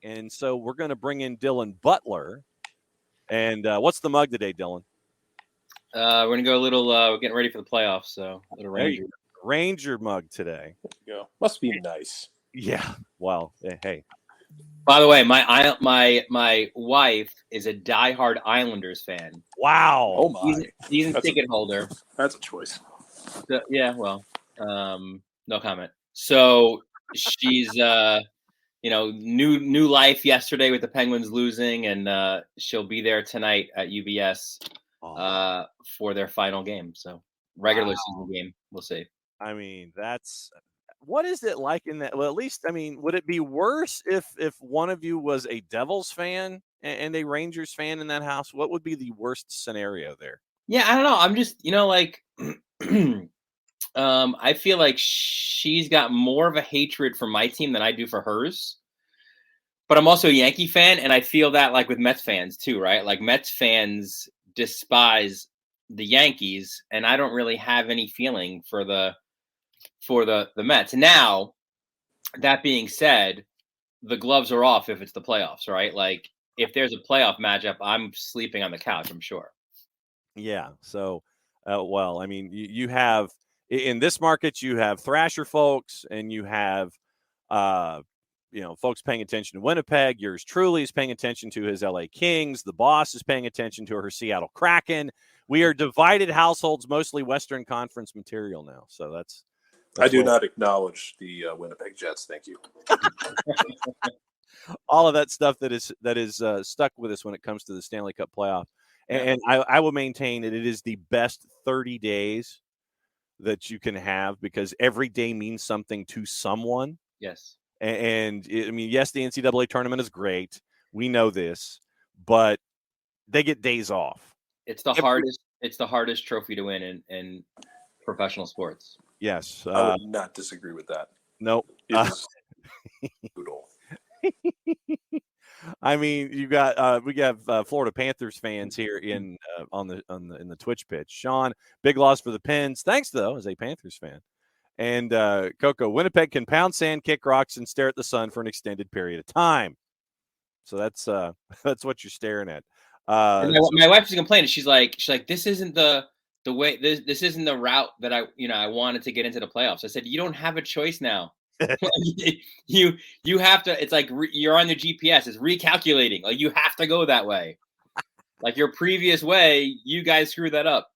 And so we're going to bring in Dylan Butler. And what's the mug today, Dylan? We're gonna go a little. We're getting ready for the playoffs, so a little Ranger. Ranger mug today. There you go. Must be nice. Yeah. Well, hey. By the way, my wife is a diehard Islanders fan. Wow. Oh my. Season ticket holder. That's a choice. So, yeah. Well, no comment. So she's new life yesterday with the Penguins losing, and she'll be there tonight at UBS for their final game. So regular season game. We'll see. I mean, what is it like in that? Well, at least, I mean, would it be worse if one of you was a Devils fan and a Rangers fan in that house? What would be the worst scenario there? Yeah, I don't know. I'm just, I feel like she's got more of a hatred for my team than I do for hers. But I'm also a Yankee fan, and I feel that like with Mets fans too, right? Like Mets fans despise the Yankees, and I don't really have any feeling for the Mets. Now, that being said, the gloves are off if it's the playoffs, right? Like if there's a playoff matchup, I'm sleeping on the couch, I'm sure. Yeah. So, well, I mean, you have in this market, you have Thrasher folks, and you have, folks paying attention to Winnipeg. Yours truly is paying attention to his LA Kings. The boss is paying attention to her Seattle Kraken. We are divided households, mostly Western Conference material now. So that's I do not acknowledge the Winnipeg Jets. Thank you. All of that stuff that is stuck with us when it comes to the Stanley Cup playoff. And I will maintain that it is the best 30 days that you can have because every day means something to someone. Yes. And yes, the NCAA tournament is great. We know this, but they get days off. It's the hardest. It's the hardest trophy to win in professional sports. Yes. I would not disagree with that. Nope. It is brutal. I mean, we have Florida Panthers fans here in the Twitch pitch. Sean, big loss for the Pens. Thanks though, as a Panthers fan. And Coco, Winnipeg can pound sand, kick rocks, and stare at the sun for an extended period of time. So that's what you're staring at. My wife is complaining. She's like, this isn't the way. This isn't the route that I wanted to get into the playoffs. I said, you don't have a choice now. you have to. It's like you're on the GPS. It's recalculating. Like you have to go that way. Like your previous way, you guys screwed that up.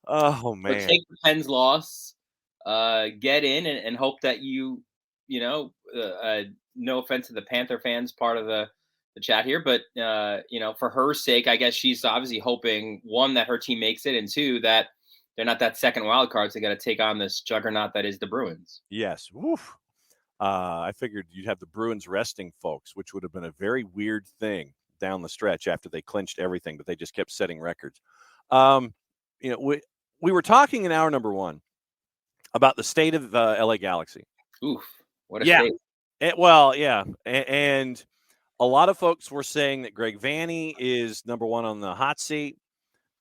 Oh man! So take the Pens loss, get in, and hope that no offense to the Panther fans, part of the chat here, but for her sake, I guess she's obviously hoping one that her team makes it, and two that they're not that second wild card. So they got to take on this juggernaut that is the Bruins. Yes. Woof. I figured you'd have the Bruins resting folks, which would have been a very weird thing down the stretch after they clinched everything, but they just kept setting records. We were talking in hour number one about the state of LA Galaxy. Oof, what a state. And a lot of folks were saying that Greg Vanney is number one on the hot seat.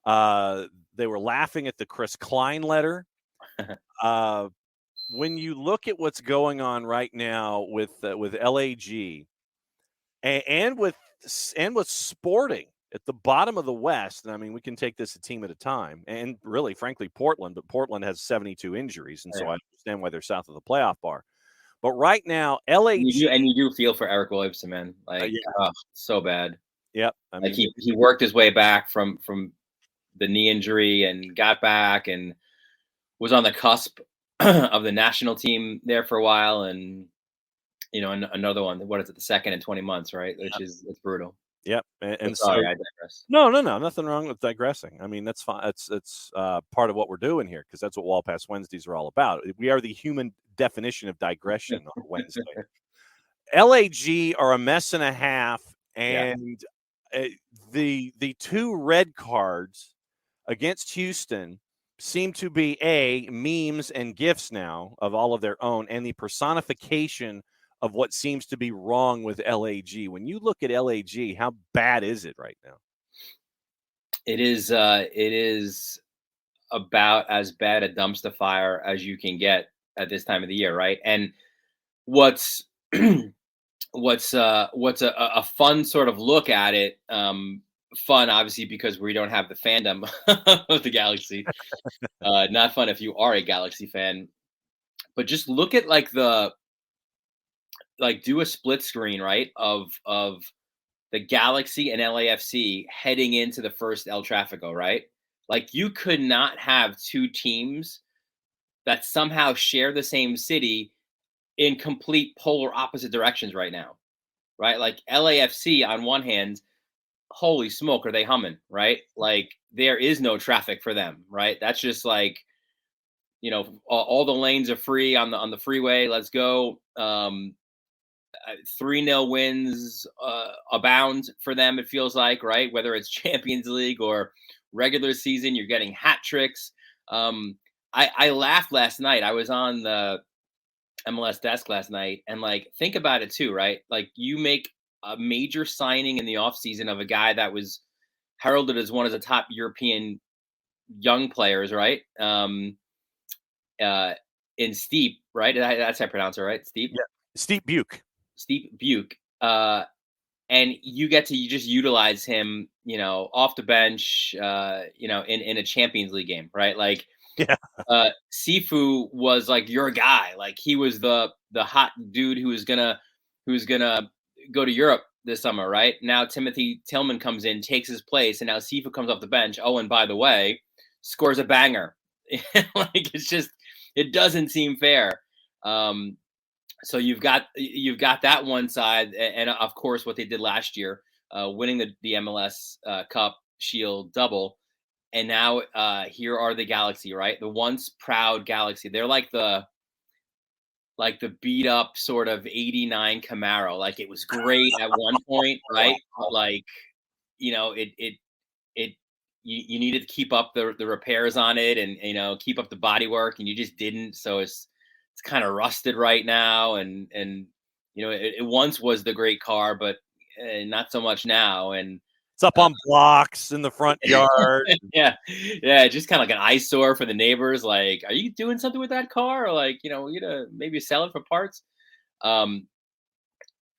They were laughing at the Chris Klein letter. When you look at what's going on right now with LAG and with Sporting at the bottom of the West, and I mean we can take this a team at a time, and really, frankly, Portland, but Portland has 72 injuries, and so I understand why they're south of the playoff bar. But right now, LAG you do feel for Eric Williamson, man, like so bad. Yep, I mean he worked his way back from the knee injury and got back and was on the cusp of the national team there for a while, and another one. What is it? The second in 20 months, right? Which is it's brutal. Yep. And sorry, I digress. No, nothing wrong with digressing. I mean, that's fine. It's part of what we're doing here because that's what Wall Pass Wednesdays are all about. We are the human definition of digression on Wednesday. LAG are a mess and a half, and the two red cards against Houston seem to be memes and gifs now of all of their own, and the personification of what seems to be wrong with LAG. When you look at LAG, how bad is it right now? It is about as bad a dumpster fire as you can get at this time of the year, right? And what's what's a fun sort of look at it. Fun, obviously, because we don't have the fandom of the Galaxy. Not fun if you are a Galaxy fan, but just look at do a split screen, right, of the Galaxy and LAFC heading into the first El Tráfico, right? Like, you could not have two teams that somehow share the same city in complete polar opposite directions right now, right? Like, LAFC on one hand, holy smoke, are they humming, right? Like, there is no traffic for them, right? That's just like, all the lanes are free on the freeway. Let's go. 3-0 wins abound for them, it feels like, right? Whether it's Champions League or regular season, you're getting hat tricks. I laughed last night. I was on the MLS desk last night, and like, think about it too, right? Like, you make a major signing in the offseason of a guy that was heralded as one of the top European young players, right? In Steep, right? That's how I pronounce it, right? Steep? Yeah. Steep Buke. Steep Buke. And you get to just utilize him, off the bench, in a Champions League game, right? Like, yeah. Sifu was like your guy. Like, he was the hot dude who was gonna go to Europe this summer, right? Now Timothy Tillman comes in, takes his place, and now Sifu comes off the bench. Oh, and by the way, scores a banger. Like, it doesn't seem fair. So you've got that one side, and of course what they did last year, winning the MLS Cup Shield double, and now here are the Galaxy, right? The once proud Galaxy. They're like the beat up sort of '89 Camaro. Like, it was great at one point, right? Like, you needed to keep up the repairs on it, and keep up the body work, and you just didn't. So it's kind of rusted right now, and it once was the great car, but not so much now. And it's up on blocks in the front yard. yeah, just kind of like an eyesore for the neighbors. Like, are you doing something with that car, or like, you gonna maybe sell it for parts? While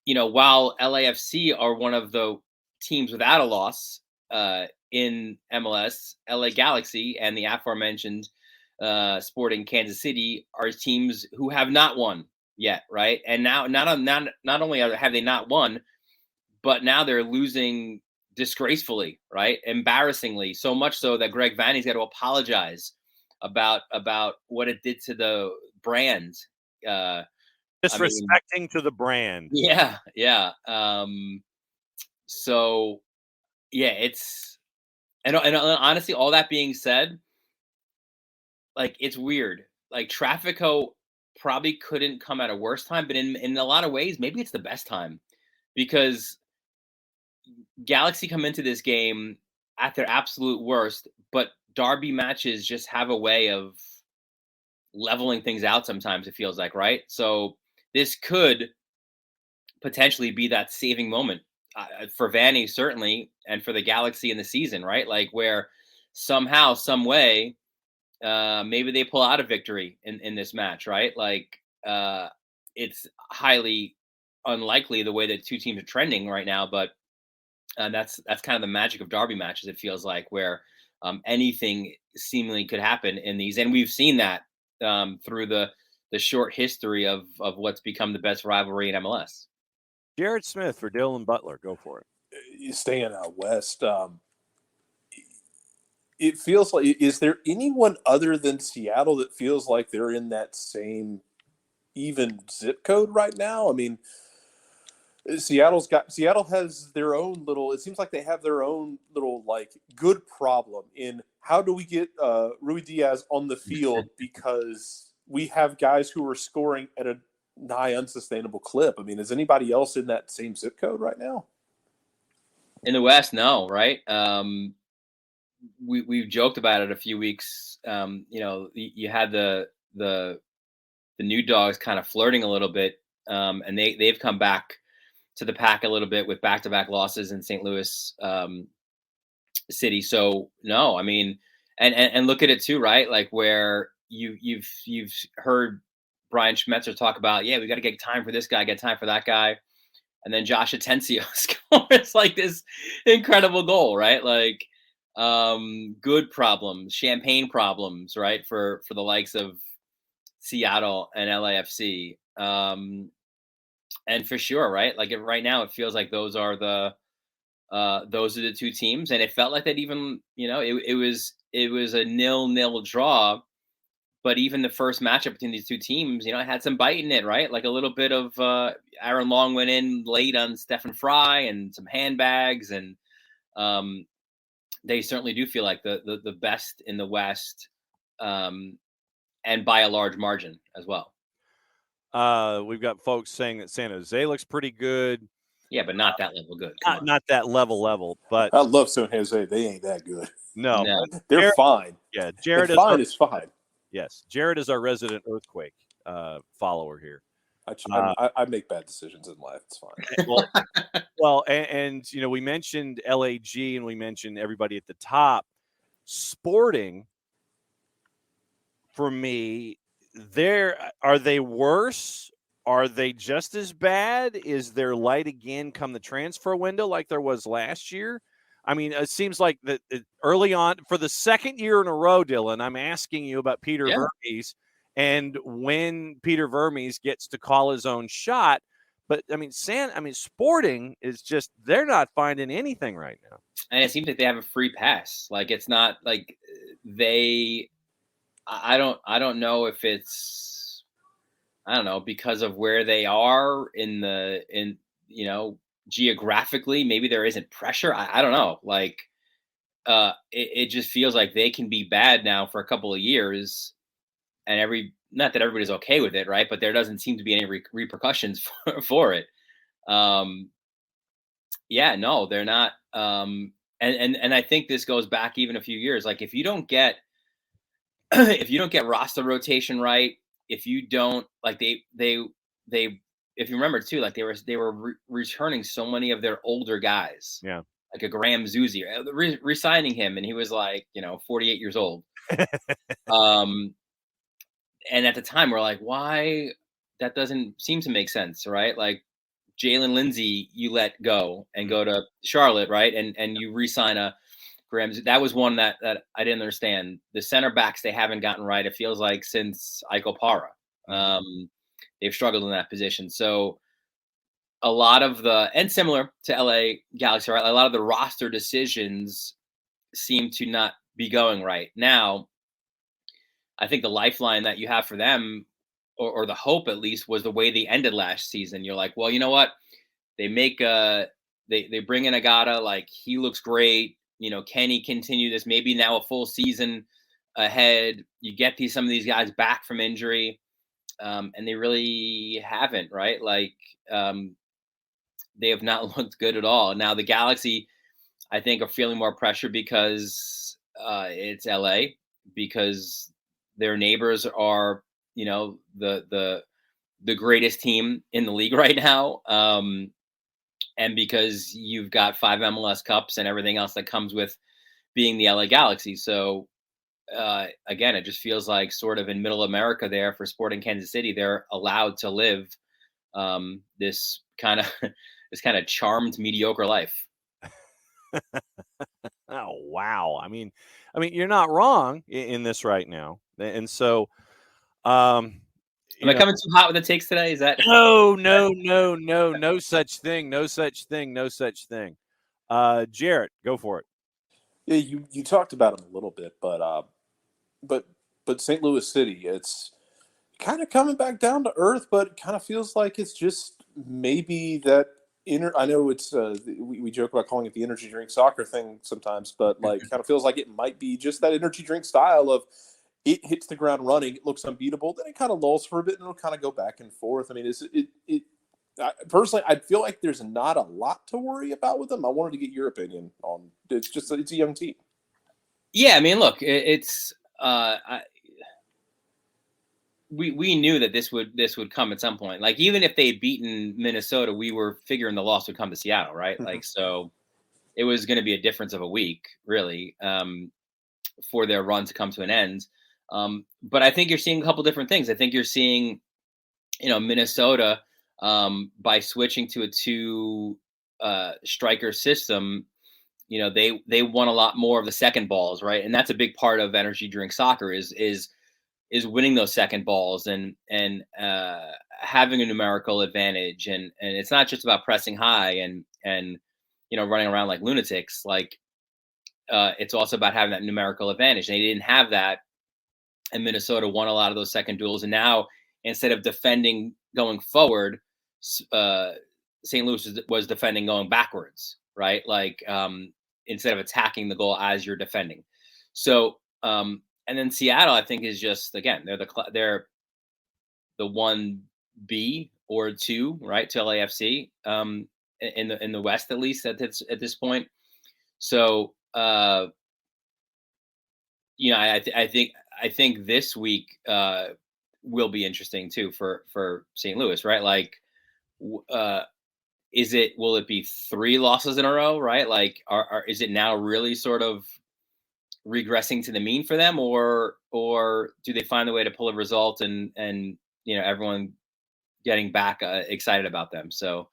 LAFC are one of the teams without a loss in MLS, LA Galaxy and the aforementioned Sporting Kansas City are teams who have not won yet, right? And now not only have they not won, but now they're losing disgracefully, right? Embarrassingly, so much so that Greg Vanney's got to apologize about what it did to the brand. Disrespecting to the brand. Yeah. So yeah, it's and honestly, all that being said, like, it's weird. Like, Trafico probably couldn't come at a worse time, but in a lot of ways, maybe it's the best time, because Galaxy come into this game at their absolute worst, but derby matches just have a way of leveling things out sometimes, it feels like, right? So this could potentially be that saving moment for Vanney, certainly, and for the Galaxy in the season, right? Like, where somehow, some way, maybe they pull out a victory in this match, right? Like, it's highly unlikely the way that two teams are trending right now, but that's kind of the magic of derby matches, it feels like, where anything seemingly could happen in these, and we've seen that through the short history of what's become the best rivalry in MLS. Jared Smith for Dylan Butler, go for it. Staying out west, it feels like, is there anyone other than Seattle that feels like they're in that same even zip code right now? I mean, Seattle has their own little, it seems like they have their own little, like, good problem in how do we get Rui Diaz on the field, because we have guys who are scoring at a nigh unsustainable clip. I mean, is anybody else in that same zip code right now? In the West, no, right? We've joked about it a few weeks. You had the new dogs kind of flirting a little bit, and they've come back to the pack a little bit with back-to-back losses in St. Louis City. So no, I mean, and look at it too, right? Like, where you've heard Brian Schmetzer talk about, yeah, we got to get time for this guy, get time for that guy. and then Josh Atencio scores like this incredible goal, right? Like good problems, champagne problems, right? For the likes of Seattle and LAFC. And for sure, right? Like right now, it feels like those are the two teams, and it felt like that. Even it was a 0-0 draw, but even the first matchup between these two teams, it had some bite in it, right? Like a little bit of Aaron Long went in late on Stephen Fry and some handbags, and they certainly do feel like the best in the West, and by a large margin as well. We've got folks saying that San Jose looks pretty good. Yeah, but not that level good. Not that level. But I love San Jose. They ain't that good. No. They're Jared, fine. Yeah, Jared is fine. Yes, Jared is our resident earthquake follower here. I make bad decisions in life. It's fine. Well, and we mentioned LAG and we mentioned everybody at the top. Sporting, for me, are they worse? Are they just as bad? Is there light again come the transfer window like there was last year? I mean, it seems like that early on, for the second year in a row, Dylan, I'm asking you about Peter Vermes and when Peter Vermes gets to call his own shot. But I mean, Sporting is just, they're not finding anything right now. And it seems like they have a free pass. Like it's not like I don't know if it's, because of where they are geographically, maybe there isn't pressure. I don't know. Like, it just feels like they can be bad now for a couple of years, and not that everybody's okay with it, right? But there doesn't seem to be any repercussions for it. Yeah, no, they're not. And I think this goes back even a few years. Like if you don't get roster rotation right, if you don't like they if you remember too, like they were returning so many of their older guys. Yeah. Like a Graham Zusi, re-signing him, and he was like, 48 years old. And at the time, we're like, why? That doesn't seem to make sense, right? Like Jalen Lindsey, you let go and go to Charlotte, right? And you re-sign a Graham. That was one that I didn't understand. The center backs they haven't gotten right. It feels like since Ike Opara. They've struggled in that position. So a lot of and similar to LA Galaxy, right? A lot of the roster decisions seem to not be going right. Now, I think the lifeline that you have for them, or the hope at least, was the way they ended last season. You're like, well, you know what? They make they bring in Agata, like he looks great. Can he continue this? Maybe now a full season ahead. You get some of these guys back from injury. And they really haven't, right? Like they have not looked good at all. Now the Galaxy, I think, are feeling more pressure because it's LA, because their neighbors are, the greatest team in the league right now, and because you've got 5 MLS Cups and everything else that comes with being the LA Galaxy. So again, it just feels like sort of in middle America there for Sporting Kansas City, they're allowed to live this kind of charmed mediocre life. Oh, wow. I mean, you're not wrong in this right now. And so, am I coming too hot with the takes today? Is that no such thing. No such thing. Jarrett, go for it. Yeah, you talked about him a little bit, but St. Louis City, it's kind of coming back down to earth, but it kind of feels like it's just maybe that I know it's we joke about calling it the energy drink soccer thing sometimes, but like kind of feels like it might be just that energy drink style of it hits the ground running, it looks unbeatable, then it kind of lulls for a bit and it'll kind of go back and forth. I mean, personally, I feel like there's not a lot to worry about with them. I wanted to get your opinion on it's a young team. Yeah, I mean, look, it's we knew that this would come at some point. Like even if they had beaten Minnesota, we were figuring the loss would come to Seattle, right? Like so, it was going to be a difference of a week, really, for their run to come to an end. But I think you're seeing a couple different things. I think you're seeing, Minnesota by switching to a two striker system, they won a lot more of the second balls, right? And that's a big part of energy drink soccer is winning those second balls and having a numerical advantage. And it's not just about pressing high and running around like lunatics. Like it's also about having that numerical advantage. And they didn't have that, and Minnesota won a lot of those second duels. And now instead of defending going forward, St. Louis was defending going backwards, right? Like instead of attacking the goal as you're defending. So and then Seattle, I think, is just, again, they're the 1B or 2, right, to LAFC in the West, at least at this point. So I think this week will be interesting too for St. Louis, right? Like, will it be 3 losses in a row, right? Like, is it now really sort of regressing to the mean for them, or do they find a way to pull a result and everyone getting back excited about them? So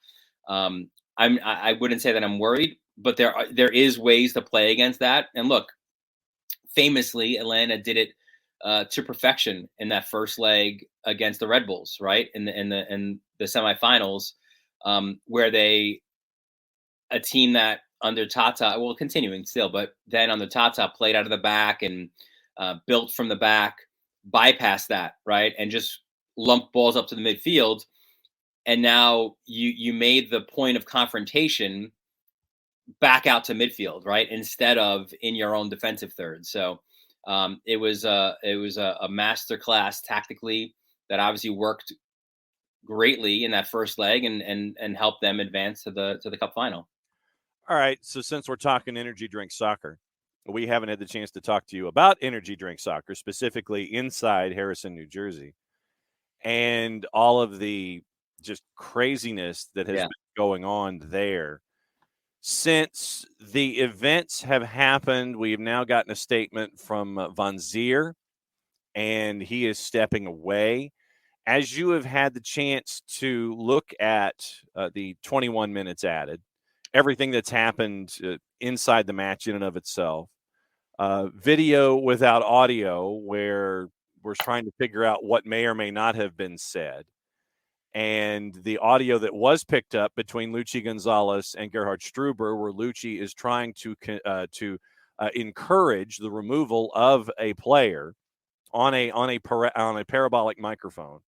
I wouldn't say that I'm worried, but there is ways to play against that. And look, famously, Atlanta did it to perfection in that first leg against the Red Bulls, right? In the semifinals, where a team that under Tata, well, continuing still, but then under Tata played out of the back and built from the back, bypassed that, right? And just lumped balls up to the midfield. And now you made the point of confrontation back out to midfield, right? Instead of in your own defensive third. So it was a masterclass tactically that obviously worked greatly in that first leg and helped them advance to the cup final. All right. So since we're talking energy drink soccer, we haven't had the chance to talk to you about energy drink soccer, specifically inside Harrison, New Jersey, and all of the just craziness that has been going on there. Since the events have happened, we have now gotten a statement from Van Zier, and he is stepping away. As you have had the chance to look at the 21 minutes added, everything that's happened inside the match in and of itself, video without audio where we're trying to figure out what may or may not have been said, and the audio that was picked up between Luchi Gonzalez and Gerhard Struber, where Luchi is trying to encourage the removal of a player on a parabolic microphone,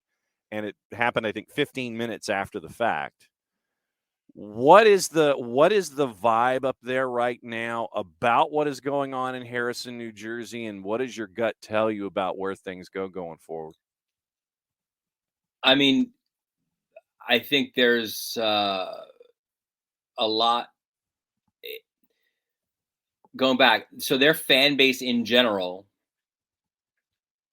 and it happened, I think, 15 minutes after the fact. What is the vibe up there right now about what is going on in Harrison, New Jersey, and what does your gut tell you about where things go going forward? I mean, I think there's a lot going back. So their fan base in general,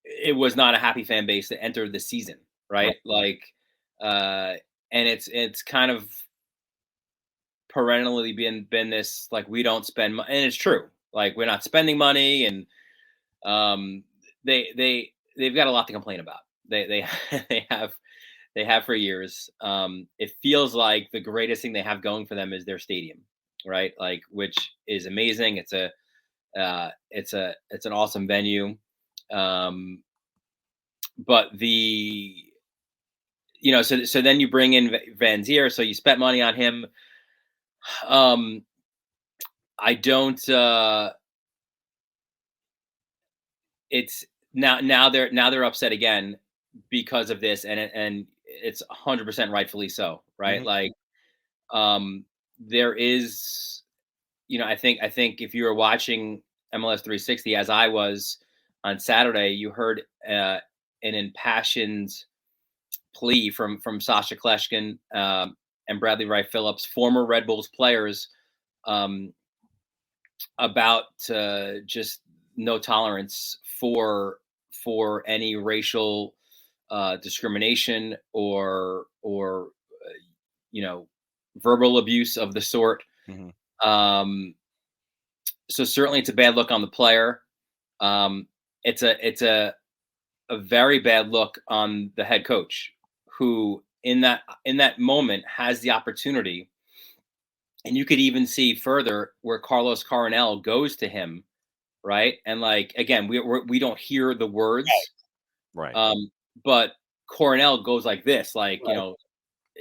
it was not a happy fan base that entered the season, right? Like, and it's kind of perennially been this, like, we don't spend money, and it's true. Like, we're not spending money, and they've got a lot to complain about. They have for years. It feels like the greatest thing they have going for them is their stadium, right? Like, which is amazing. It's an awesome venue. But so then you bring in Van Zier, so you spent money on him. I don't. It's now they're upset again because of this, and it's 100% rightfully so, right? Mm-hmm. Like, there is, I think if you were watching MLS 360 as I was on Saturday, you heard an impassioned plea from Sasha Kleshkin and Bradley Wright Phillips, former Red Bulls players, about just no tolerance for any racial discrimination or verbal abuse of the sort. Mm-hmm. So certainly it's a bad look on the player. It's a very bad look on the head coach, who in that moment has the opportunity, and you could even see further where Carlos Coronel goes to him, right? And like again, we don't hear the words, Right. but Coronel goes like this, like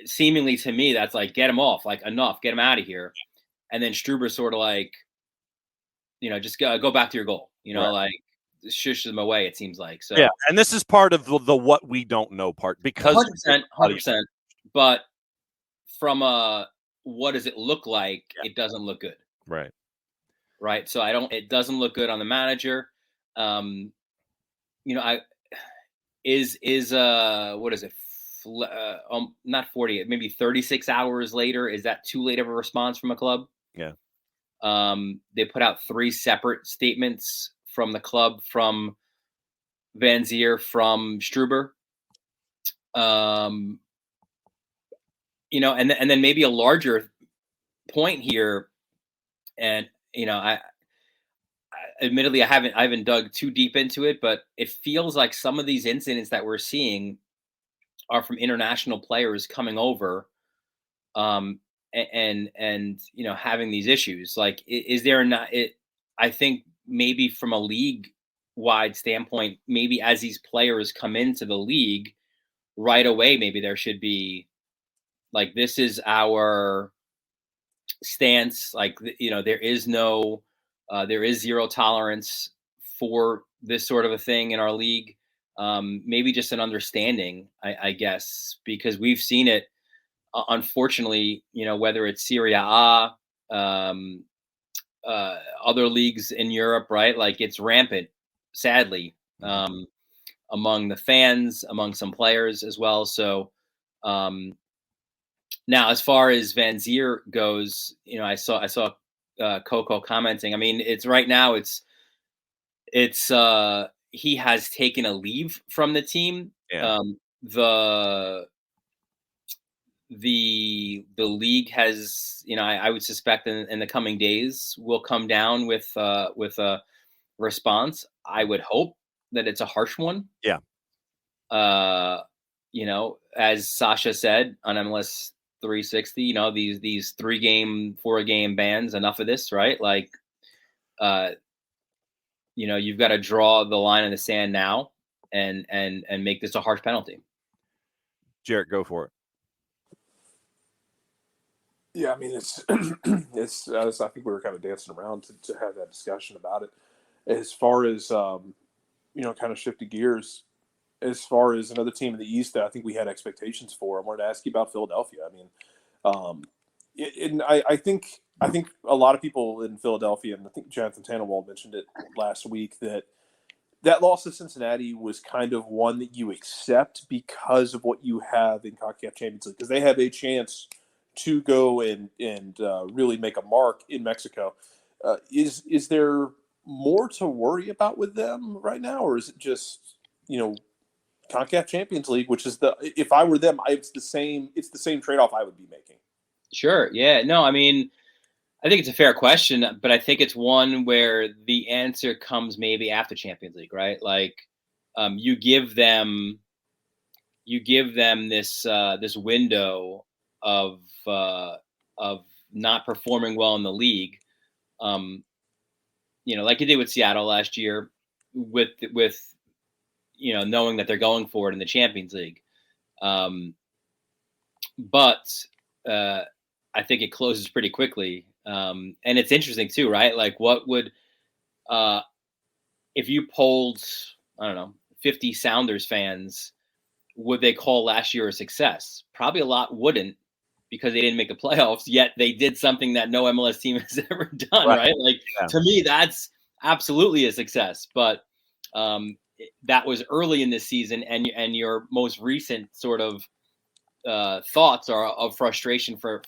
seemingly to me that's like get him off, like enough, get him out of here, and then Struber sort of like just go back to your goal, like shushes them away. It seems like so. Yeah, and this is part of the what we don't know part because 100%. But from what does it look like? Yeah. It doesn't look good. Right. So it doesn't look good on the manager. What is it? Not 40, maybe 36 hours later. Is that too late of a response from a club? Yeah. They put out 3 separate statements from the club, from Van Zier, from Struber. And then maybe a larger point here, and I admittedly I haven't dug too deep into it, but it feels like some of these incidents that we're seeing are from international players coming over, and having these issues. Like, is there not? I think maybe from a league-wide standpoint, maybe as these players come into the league right away, maybe there should be like, this is our stance. Like, there is zero tolerance for this sort of a thing in our league. Maybe just an understanding, I guess, because we've seen it, unfortunately, whether it's Serie A, other leagues in Europe, right? Like, it's rampant, sadly, among the fans, among some players as well. So, now, as far as Van Zier goes, I saw Coco commenting. I mean, it's right now. It's he has taken a leave from the team. Yeah. The league has, I would suspect in the coming days will come down with a response. I would hope that it's a harsh one. Yeah. As Sasha said on MLS 360, these 3-game, 4-game bans, enough of this, right? Like, you've got to draw the line in the sand now and make this a harsh penalty. Jarrett, go for it. Yeah, I mean, it's I think we were kind of dancing around to have that discussion about it. As far as kind of shifting gears, as far as another team in the East that I think we had expectations for, I wanted to ask you about Philadelphia. I mean, I think a lot of people in Philadelphia, and I think Jonathan Tannenwald mentioned it last week, that loss to Cincinnati was kind of one that you accept because of what you have in CONCACAF Champions League, because they have a chance to go and really make a mark in Mexico. Is there more to worry about with them right now, or is it just CONCACAF Champions League, which is if I were them, it's the same trade-off I would be making? Sure. Yeah. No, I mean, I think it's a fair question, but I think it's one where the answer comes maybe after Champions League, right? Like, you give them this window of not performing well in the league, like you did with Seattle last year, with knowing that they're going for it in the Champions League. But I think it closes pretty quickly. And it's interesting too, right? Like, what would, if you polled, I don't know, 50 Sounders fans, would they call last year a success? Probably a lot wouldn't, because they didn't make the playoffs, yet they did something that no MLS team has ever done, right? Like, to me, that's absolutely a success. But that was early in this season, and your most recent sort of thoughts are of frustration for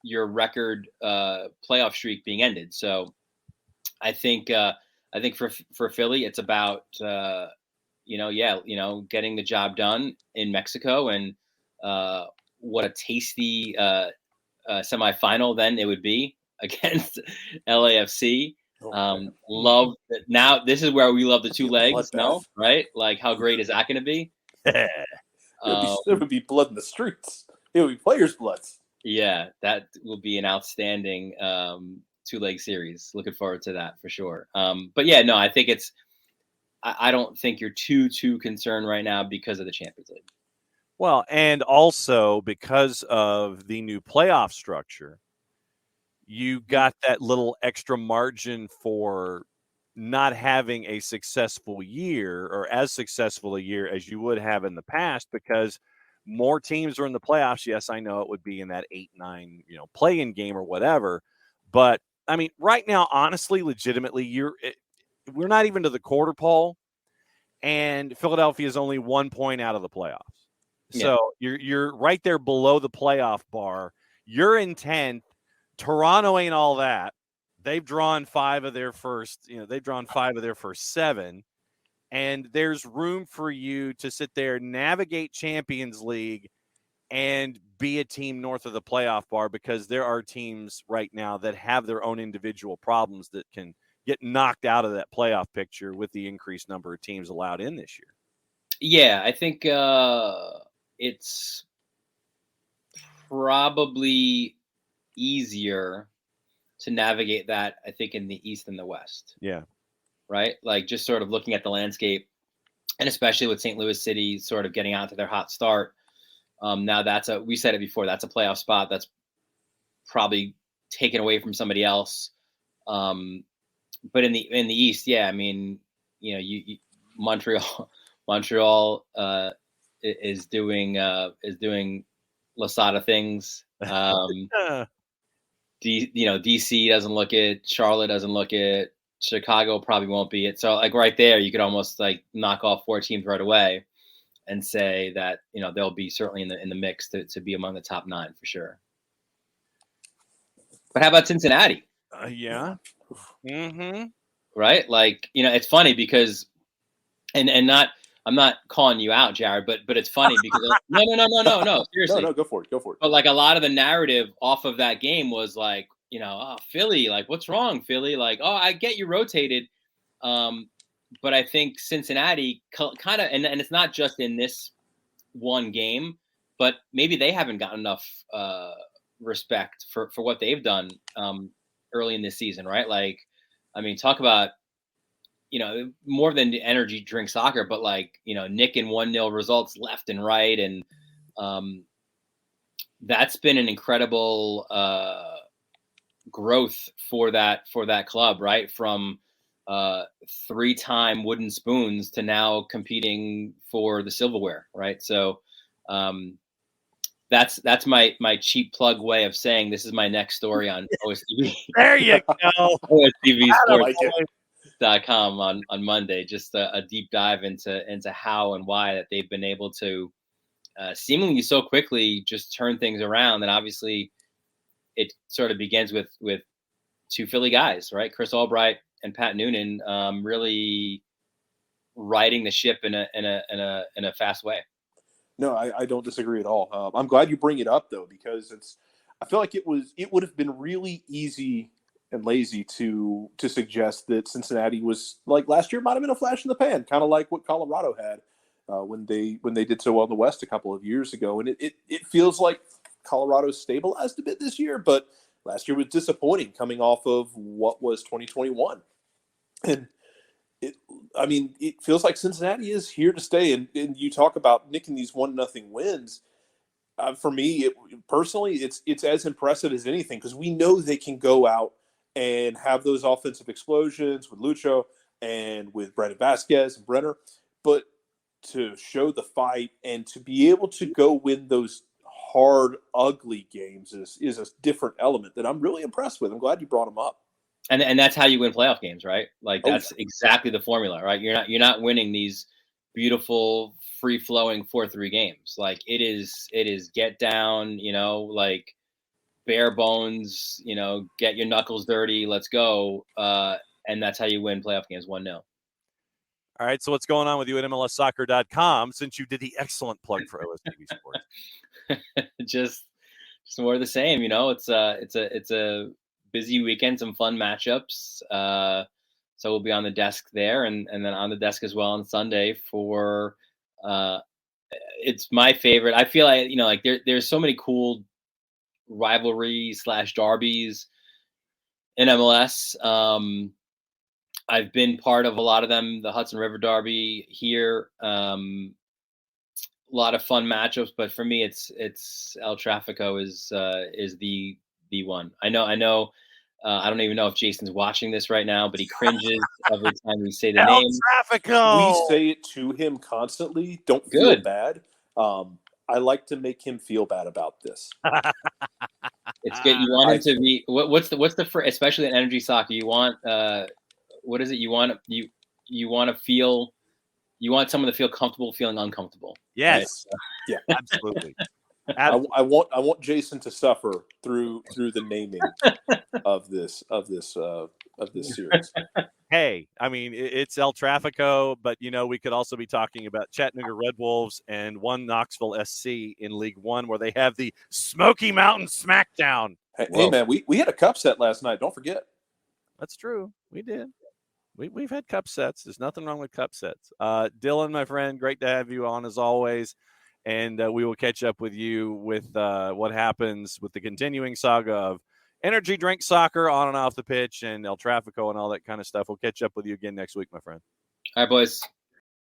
your record playoff streak being ended. So I think for Philly, it's about getting the job done in Mexico, and what a tasty semifinal then it would be against LAFC. Love that. Now this is where we love the 2 legs. No, right? Like, how great is that going to be? There would be blood in the streets. It would be players' blood. Yeah, that will be an outstanding two-leg series. Looking forward to that for sure. But yeah, no, I think I don't think you're too concerned right now because of the Champions League. Well, and also because of the new playoff structure, you got that little extra margin for not having a successful year or as successful a year as you would have in the past, because more teams are in the playoffs. Yes, I know it would be in that 8-9, play-in game or whatever. But I mean, right now, honestly, legitimately, we're not even to the quarter pole, and Philadelphia is only 1 point out of the playoffs. Yeah. So you're right there below the playoff bar. You're in 10th. Toronto ain't all that. They've drawn 5 of their first 7, and there's room for you to sit there, navigate Champions League, and be a team north of the playoff bar, because there are teams right now that have their own individual problems that can get knocked out of that playoff picture with the increased number of teams allowed in this year. Yeah, I think it's probably easier to navigate that, I think, in the East and the West. Yeah. Right? Like, just sort of looking at the landscape, and especially with St. Louis City sort of getting out to their hot start. Now we said it before, that's a playoff spot that's probably taken away from somebody else. But in the East, yeah, I mean, Montreal is doing Losada things. DC doesn't look it. Charlotte doesn't look it. Chicago probably won't be it. So like right there, you could almost like knock off 4 teams right away and say that, they'll be certainly in the mix to be among the top 9 for sure. But how about Cincinnati? Yeah. Mm-hmm. Right? Like, it's funny because, I'm not calling you out, Jared, but it's funny because no, seriously. No, go for it. But like a lot of the narrative off of that game was like, oh, Philly, like, what's wrong, Philly? Like, oh, I get you rotated. But I think Cincinnati kind of, and it's not just in this one game, but maybe they haven't got enough respect for what they've done early in this season, right? Like, I mean, talk about, more than energy drink soccer, but like, nicking 1-0 results left and right. And that's been an incredible growth for that club, right? From 3-time wooden spoons to now competing for the silverware, right? So that's my cheap plug way of saying this is my next story on OSDB. There you go. OSDBSports.com on Monday. Just a deep dive into how and why that they've been able to seemingly so quickly just turn things around. And obviously it sort of begins with 2 Philly guys, right? Chris Albright and Pat Noonan, really riding the ship in a fast way. No, I don't disagree at all. I'm glad you bring it up though, because I feel like it would have been really easy and lazy to suggest that Cincinnati was, like, last year might have been a flash in the pan, kind of like what Colorado had when they did so well in the West a couple of years ago. And it feels like Colorado's stabilized a bit this year, but last year was disappointing coming off of what was 2021. And it feels like Cincinnati is here to stay. And you talk about nicking these 1-0 wins. For me, personally, it's as impressive as anything, because we know they can go out and have those offensive explosions with Lucho and with Brandon Vasquez and Brenner. But to show the fight and to be able to go win those hard, ugly games is a different element that I'm really impressed with. I'm glad you brought them up. And that's how you win playoff games, right? Like, that's exactly the formula, right? You're not winning these beautiful, free-flowing 4-3 games. Like, it is get down, like bare bones, get your knuckles dirty, let's go. And that's how you win playoff games 1-0. All right, so what's going on with you at MLSsoccer.com, since you did the excellent plug for OSDB Sports? just more of the same, It's a busy weekend, some fun matchups. So we'll be on the desk there, and then on the desk as well on Sunday for it's my favorite. I feel like, like there's so many cool rivalries / derbies in MLS. I've been part of a lot of them. The Hudson River Derby here. A lot of fun matchups, but for me, it's El Trafico is the one. I know. I don't even know if Jason's watching this right now, but he cringes every time we say the El name. Trafico. We say it to him constantly. Don't feel bad. I like to make him feel bad about this. It's good. You want him to be what's the especially in energy soccer. You want what is it? You want to feel. You want someone to feel comfortable feeling uncomfortable. Yes. Right? Yeah, absolutely. I want Jason to suffer through the naming of this series. Hey, I mean, it's El Trafico, but we could also be talking about Chattanooga Red Wolves and one Knoxville SC in League One, where they have the Smoky Mountain Smackdown. Hey man, we had a cup set last night. Don't forget. That's true. We did. We've had cup sets. There's nothing wrong with cup sets. Dylan, my friend, great to have you on as always. And we will catch up with you with what happens with the continuing saga of energy drink soccer on and off the pitch and El Trafico and all that kind of stuff. We'll catch up with you again next week, my friend. All right, boys.